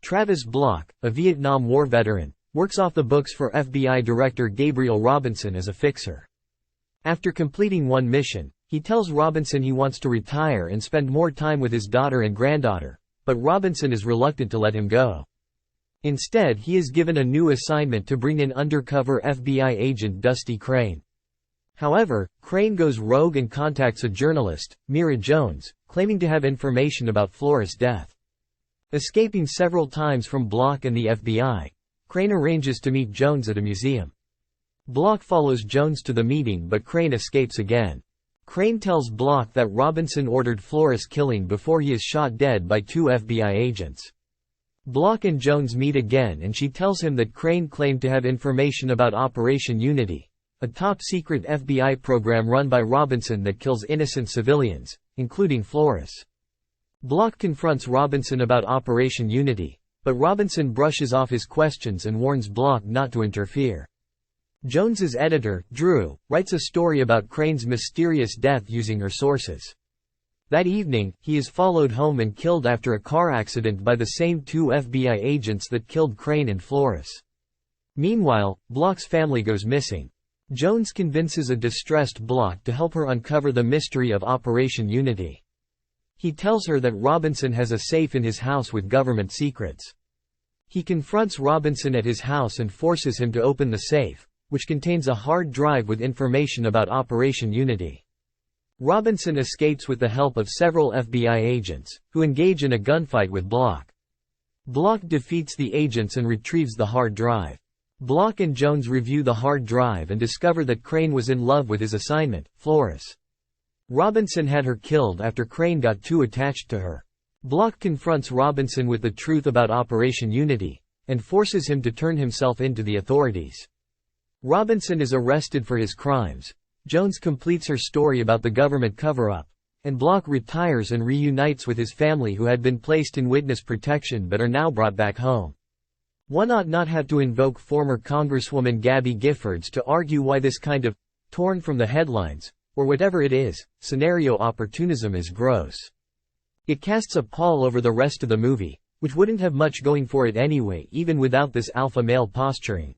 Travis Block, a Vietnam War veteran, works off the books for FBI Director Gabriel Robinson as a fixer. After completing one mission, he tells Robinson he wants to retire and spend more time with his daughter and granddaughter, but Robinson is reluctant to let him go. Instead, he is given a new assignment to bring in undercover FBI agent Dusty Crane. However, Crane goes rogue and contacts a journalist, Mira Jones, claiming to have information about Flores' death. Escaping several times from Block and the FBI, Crane arranges to meet Jones at a museum. Block follows Jones to the meeting but Crane escapes again. Crane tells Block that Robinson ordered Flores' killing before he is shot dead by two FBI agents. Block and Jones meet again and she tells him that Crane claimed to have information about Operation Unity, a top-secret FBI program run by Robinson that kills innocent civilians, including Flores. Block confronts Robinson about Operation Unity, but Robinson brushes off his questions and warns Block not to interfere. Jones's editor, Drew, writes a story about Crane's mysterious death using her sources. That evening, he is followed home and killed after a car accident by the same two FBI agents that killed Crane and Flores. Meanwhile, Block's family goes missing. Jones convinces a distressed Block to help her uncover the mystery of Operation Unity. He tells her that Robinson has a safe in his house with government secrets. He confronts Robinson at his house and forces him to open the safe, which contains a hard drive with information about Operation Unity. Robinson escapes with the help of several FBI agents, who engage in a gunfight with Block. Block defeats the agents and retrieves the hard drive. Block and Jones review the hard drive and discover that Crane was in love with his assignment, Flores. Robinson had her killed after Crane got too attached to her. Block confronts Robinson with the truth about Operation Unity, and forces him to turn himself in to the authorities. Robinson is arrested for his crimes. Jones completes her story about the government cover-up, and Block retires and reunites with his family who had been placed in witness protection but are now brought back home. One ought not have to invoke former Congresswoman Gabby Giffords to argue why this kind of torn from the headlines, or whatever it is, scenario opportunism is gross. It casts a pall over the rest of the movie, which wouldn't have much going for it anyway even without this alpha male posturing.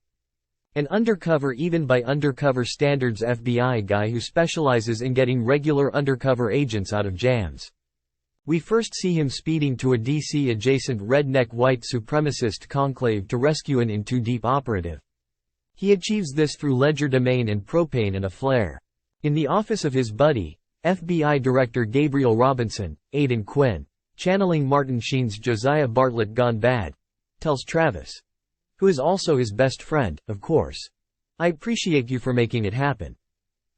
An undercover even by undercover standards FBI guy who specializes in getting regular undercover agents out of jams. We first see him speeding to a DC-adjacent redneck white supremacist conclave to rescue an in-too-deep operative. He achieves this through legerdemain and propane and a flare. In the office of his buddy, FBI Director Gabriel Robinson, Aidan Quinn, channeling Martin Sheen's Josiah Bartlett gone bad, tells Travis, who is also his best friend, of course, "I appreciate you for making it happen.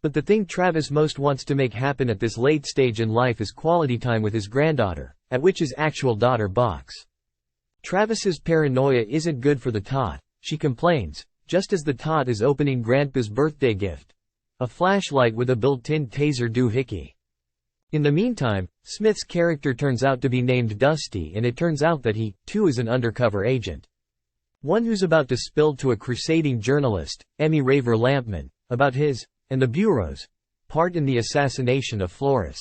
But the thing Travis most wants to make happen at this late stage in life is quality time with his granddaughter, at which his actual daughter balks. Travis's paranoia isn't good for the tot, she complains, just as the tot is opening Grandpa's birthday gift, a flashlight with a built-in taser doohickey. In the meantime, Smith's character turns out to be named Dusty and it turns out that he, too is an undercover agent. One who's about to spill to a crusading journalist, Emmy Raver Lampman, about his, and the Bureau's, part in the assassination of Flores.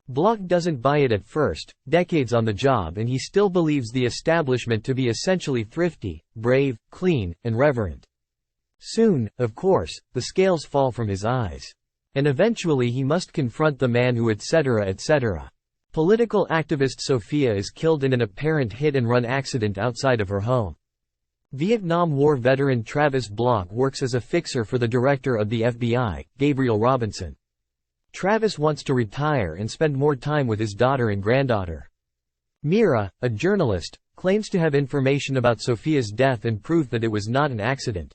Block doesn't buy it at first, decades on the job, and he still believes the establishment to be essentially thrifty, brave, clean, and reverent. Soon, of course, the scales fall from his eyes. And eventually he must confront the man who etc. etc. Political activist Sophia is killed in an apparent hit-and-run accident outside of her home. Vietnam War veteran Travis Block works as a fixer for the director of the FBI, Gabriel Robinson. Travis wants to retire and spend more time with his daughter and granddaughter. Mira, a journalist, claims to have information about Sophia's death and proof that it was not an accident.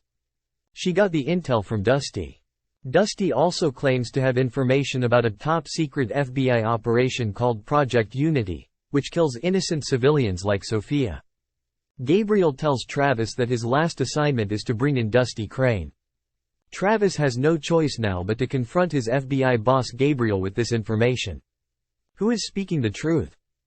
She got the intel from Dusty. Dusty also claims to have information about a top-secret FBI operation called Project Unity, which kills innocent civilians like Sophia. Gabriel tells Travis that his last assignment is to bring in Dusty Crane. Travis has no choice now but to confront his FBI boss Gabriel with this information. Who is speaking the truth?